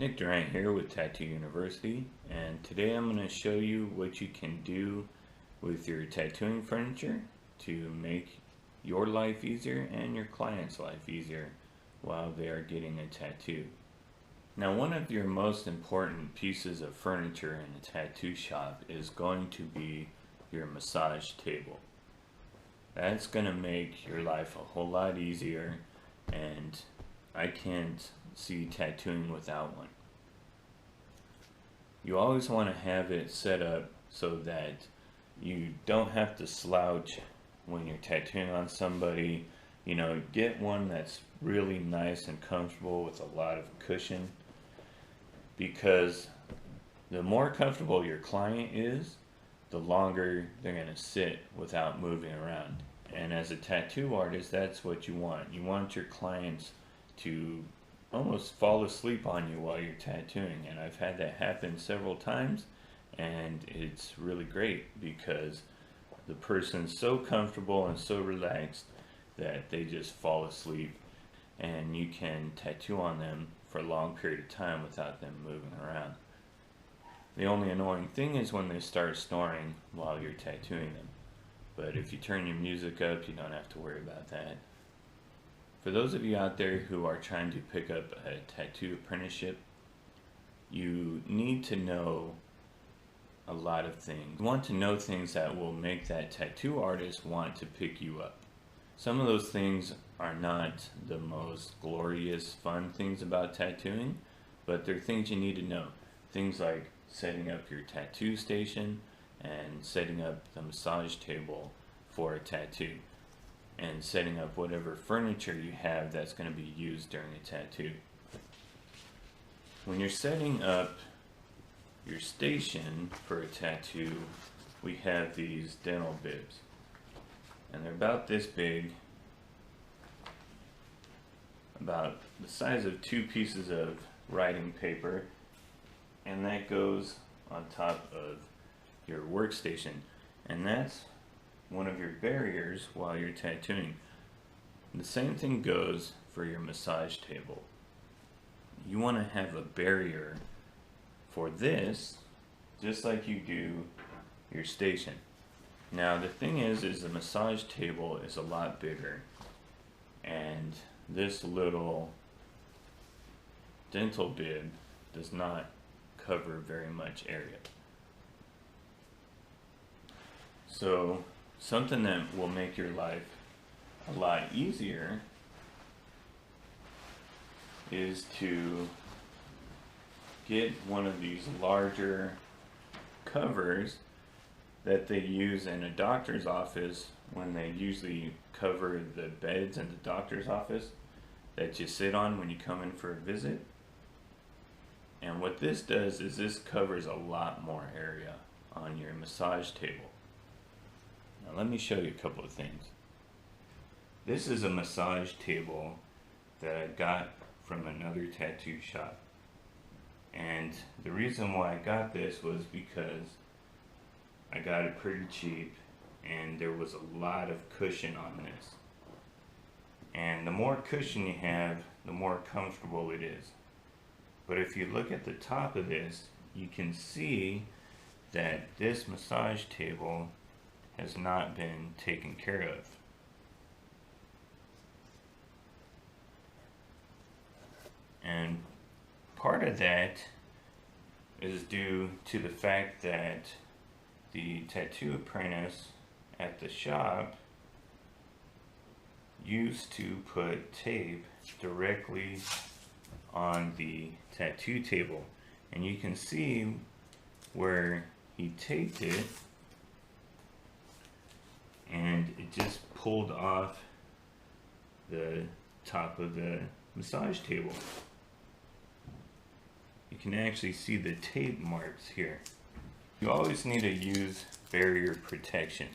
Nick Durant here with Tattoo University, and today I'm going to show you what you can do with your tattooing furniture to make your life easier and your client's life easier while they are getting a tattoo. Now, one of your most important pieces of furniture in a tattoo shop is going to be your massage table. That's going to make your life a whole lot easier, and I can't see tattooing without one. You always want to have it set up so that you don't have to slouch when you're tattooing on somebody. You know, get one that's really nice and comfortable with a lot of cushion, because the more comfortable your client is, the longer they're going to sit without moving around. And as a tattoo artist, that's what you want. You want your clients to almost fall asleep on you while you're tattooing, and I've had that happen several times, and it's really great because the person's so comfortable and so relaxed that they just fall asleep, and you can tattoo on them for a long period of time without them moving around. The only annoying thing is when they start snoring while you're tattooing them, but if you turn your music up, you don't have to worry about that. For those of you out there who are trying to pick up a tattoo apprenticeship, you need to know a lot of things. You want to know things that will make that tattoo artist want to pick you up. Some of those things are not the most glorious, fun things about tattooing, but they're things you need to know. Things like setting up your tattoo station and setting up the massage table for a tattoo, and setting up whatever furniture you have that's going to be used during a tattoo. When you're setting up your station for a tattoo, we have these dental bibs, and they're about this big, about the size of 2 pieces of writing paper, and that goes on top of your workstation, and that's one of your barriers while you're tattooing. The same thing goes for your massage table. You want to have a barrier for this, just like you do your station. Now the thing is the massage table is a lot bigger, and this little dental bib does not cover very much area. So something that will make your life a lot easier is to get one of these larger covers that they use in a doctor's office when they usually cover the beds in the doctor's office that you sit on when you come in for a visit. And what this does is this covers a lot more area on your massage table. Now let me show you a couple of things. This is a massage table that I got from another tattoo shop. And the reason why I got this was because I got it pretty cheap and there was a lot of cushion on this. And the more cushion you have, the more comfortable it is. But if you look at the top of this, you can see that this massage table has not been taken care of. And part of that is due to the fact that the tattoo apprentice at the shop used to put tape directly on the tattoo table, and you can see where he taped it, and it just pulled off the top of the massage table. You can actually see the tape marks here. You always need to use barrier protection.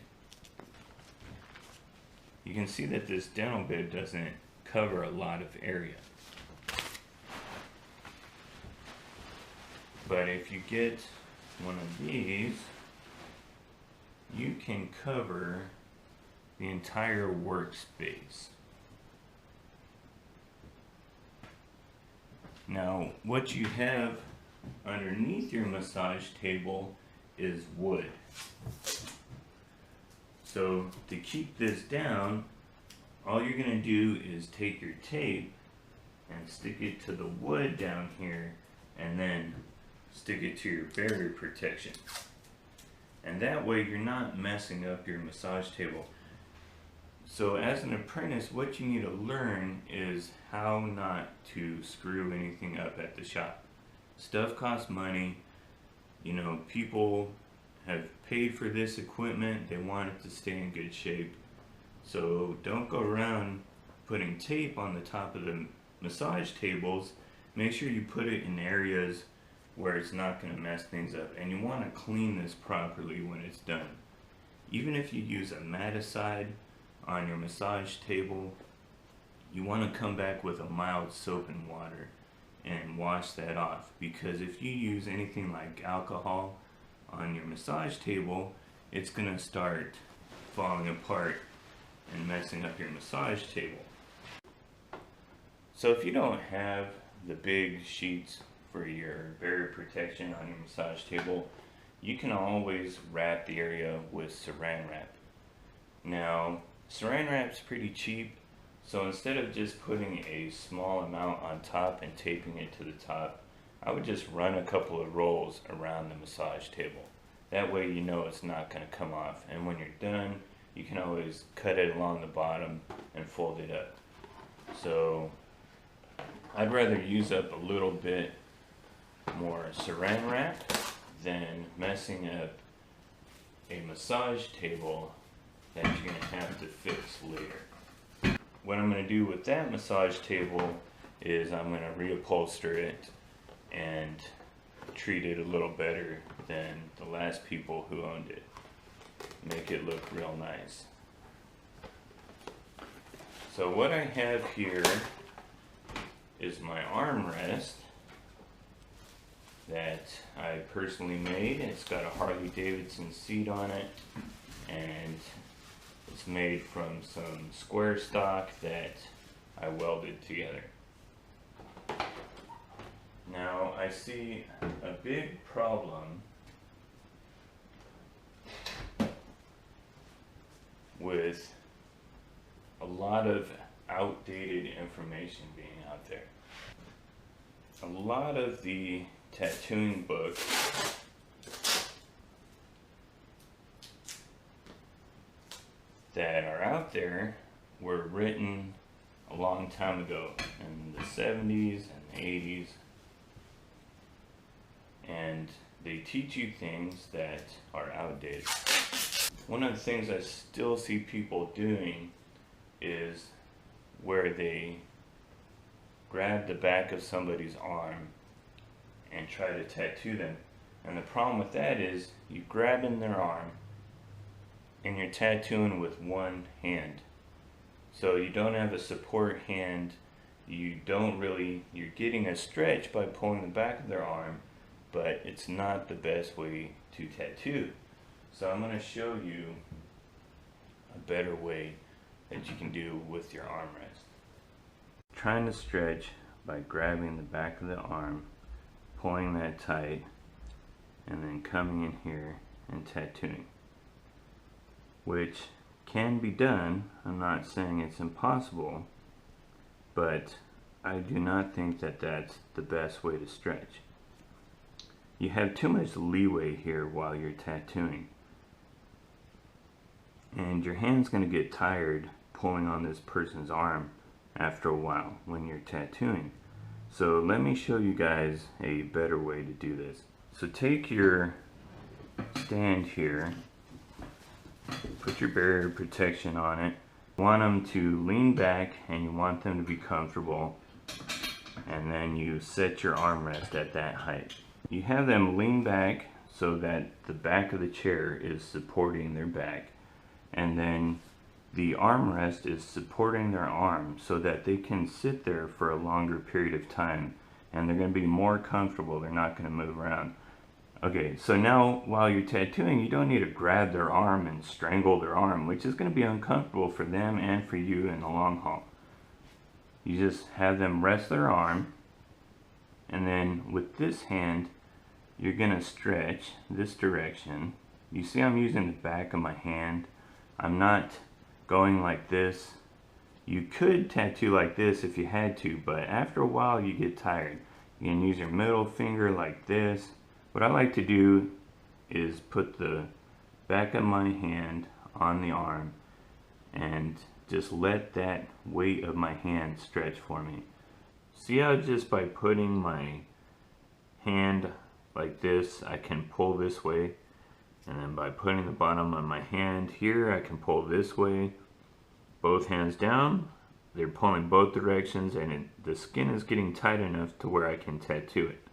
You can see that this dental bib doesn't cover a lot of area. But if you get one of these, you can cover the entire workspace. Now, what you have underneath your massage table is wood. So to keep this down, all you're going to do is take your tape and stick it to the wood down here, and then stick it to your barrier protection. And that way you're not messing up your massage table. So as an apprentice, what you need to learn is how not to screw anything up at the shop. Stuff costs money. You know, people have paid for this equipment. They want it to stay in good shape. So don't go around putting tape on the top of the massage tables. Make sure you put it in areas where it's not going to mess things up. And you want to clean this properly when it's done. Even if you use a maticide on your massage table, you want to come back with a mild soap and water and wash that off, because if you use anything like alcohol on your massage table, it's going to start falling apart and messing up your massage table. So if you don't have the big sheets for your barrier protection on your massage table, you can always wrap the area with saran wrap. Now, saran wrap's pretty cheap, so instead of just putting a small amount on top and taping it to the top, I would just run a couple of rolls around the massage table. That way you know it's not going to come off, and when you're done, you can always cut it along the bottom and fold it up. So I'd rather use up a little bit more saran wrap than messing up a massage table that you're going to have to fix later. What I'm going to do with that massage table is I'm going to reupholster it and treat it a little better than the last people who owned it. Make it look real nice. So what I have here is my armrest that I personally made. It's got a Harley Davidson seat on it, and it's made from some square stock that I welded together. Now I see a big problem with a lot of outdated information being out there. A lot of the tattooing books that are out there were written a long time ago, in the 70s and 80s, and they teach you things that are outdated. One of the things I still see people doing is where they grab the back of somebody's arm and try to tattoo them. And the problem with that is you grabbing their arm and you're tattooing with one hand. So you don't have a support hand. You're getting a stretch by pulling the back of their arm, but it's not the best way to tattoo. So I'm going to show you a better way that you can do with your armrest. Trying to stretch by grabbing the back of the arm, pulling that tight, and then coming in here and tattooing, which can be done. I'm not saying it's impossible, but I do not think that that's the best way to stretch. You have too much leeway here while you're tattooing, and your hand's going to get tired pulling on this person's arm after a while when you're tattooing. So let me show you guys a better way to do this. So take your stand here, put your barrier protection on it. You want them to lean back and you want them to be comfortable, and then you set your armrest at that height. You have them lean back so that the back of the chair is supporting their back, and then the armrest is supporting their arm so that they can sit there for a longer period of time, and they're going to be more comfortable. They're not going to move around. Okay, so now while you're tattooing, you don't need to grab their arm and strangle their arm, which is going to be uncomfortable for them and for you in the long haul. You just have them rest their arm, And then with this hand, you're gonna stretch this direction. You see I'm using the back of my hand. I'm not going like this. You could tattoo like this if you had to, but after a while you get tired. You can use your middle finger like this. What I like to do is put the back of my hand on the arm and just let that weight of my hand stretch for me. See how just by putting my hand like this, I can pull this way, and then by putting the bottom of my hand here, I can pull this way. Both hands down, they're pulling both directions, and the skin is getting tight enough to where I can tattoo it.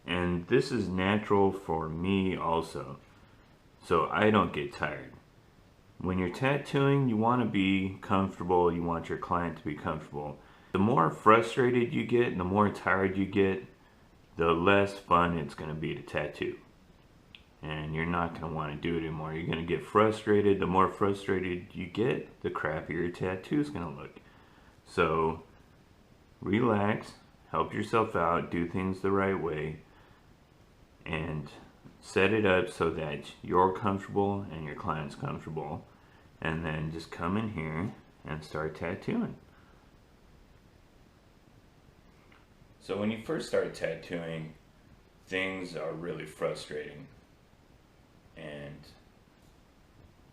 And this is natural for me also, so I don't get tired. When you're tattooing, you want to be comfortable, you want your client to be comfortable. The more frustrated you get and the more tired you get, the less fun it's going to be to tattoo. And you're not going to want to do it anymore. You're going to get frustrated. The more frustrated you get, the crappier your tattoo is going to look. So relax, help yourself out, do things the right way, and set it up so that you're comfortable and your client's comfortable. And then just come in here and start tattooing. So when you first start tattooing, things are really frustrating and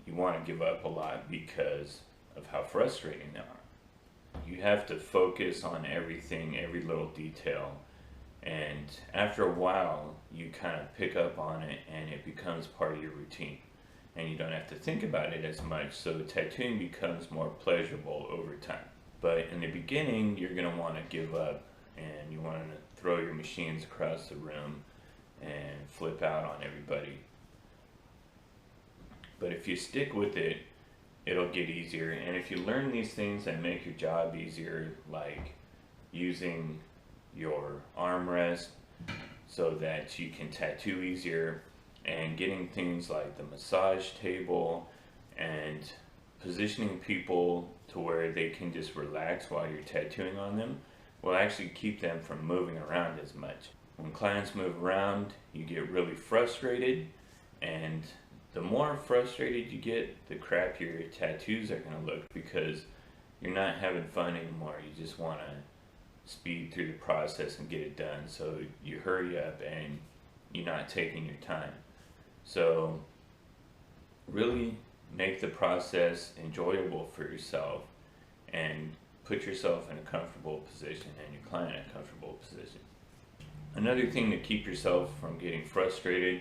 you want to give up a lot because of how frustrating they are. You have to focus on everything, every little detail, and after a while you kind of pick up on it and it becomes part of your routine and you don't have to think about it as much, so tattooing becomes more pleasurable over time. But in the beginning you're going to want to give up and you want to throw your machines across the room and flip out on everybody. But if you stick with it, it'll get easier. And if you learn these things that make your job easier, like using your armrest so that you can tattoo easier, and getting things like the massage table and positioning people to where they can just relax while you're tattooing on them, will actually keep them from moving around as much. When clients move around, you get really frustrated, and the more frustrated you get, the crappier your tattoos are going to look, because you're not having fun anymore. You just want to speed through the process and get it done, so you hurry up and you're not taking your time. So really make the process enjoyable for yourself and put yourself in a comfortable position and your client in a comfortable position. Another thing to keep yourself from getting frustrated,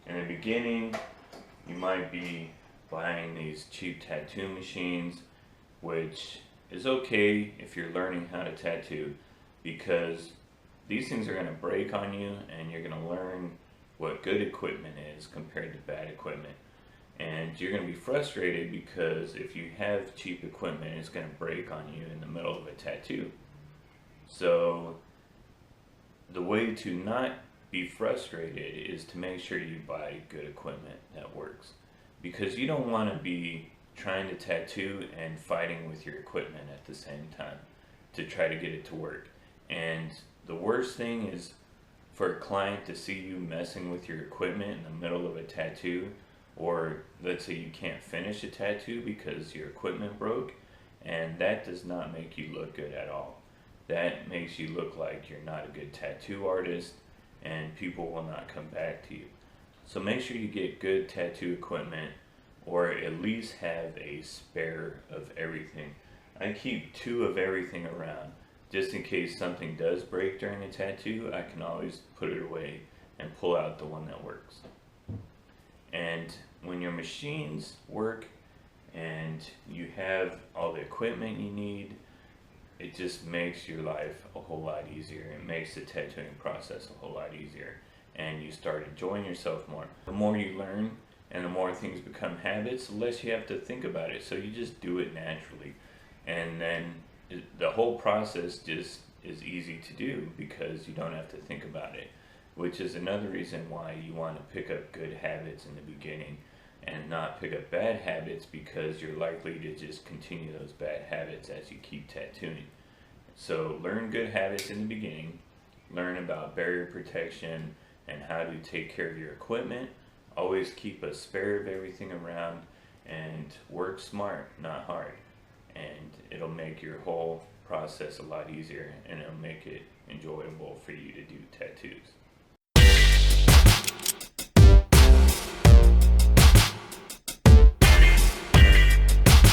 in the beginning you might be buying these cheap tattoo machines, which is okay if you're learning how to tattoo, because these things are going to break on you and you're going to learn what good equipment is compared to bad equipment. And you're going to be frustrated because if you have cheap equipment, it's going to break on you in the middle of a tattoo. So the way to not be frustrated is to make sure you buy good equipment that works, because you don't want to be trying to tattoo and fighting with your equipment at the same time to try to get it to work. And the worst thing is for a client to see you messing with your equipment in the middle of a tattoo, or let's say you can't finish a tattoo because your equipment broke, and that does not make you look good at all. That makes you look like you're not a good tattoo artist, and people will not come back to you. So make sure you get good tattoo equipment, or at least have a spare of everything. I keep 2 of everything around, just in case something does break during a tattoo. I can always put it away and pull out the one that works. And when your machines work and you have all the equipment you need, it just makes your life a whole lot easier. It makes the tattooing process a whole lot easier, and you start enjoying yourself more. The more you learn and the more things become habits, the less you have to think about it. So you just do it naturally, and then the whole process just is easy to do because you don't have to think about it, which is another reason why you want to pick up good habits in the beginning and not pick up bad habits, because you're likely to just continue those bad habits as you keep tattooing. So learn good habits in the beginning, learn about barrier protection and how to take care of your equipment. Always keep a spare of everything around and work smart, not hard. And it'll make your whole process a lot easier and it'll make it enjoyable for you to do tattoos.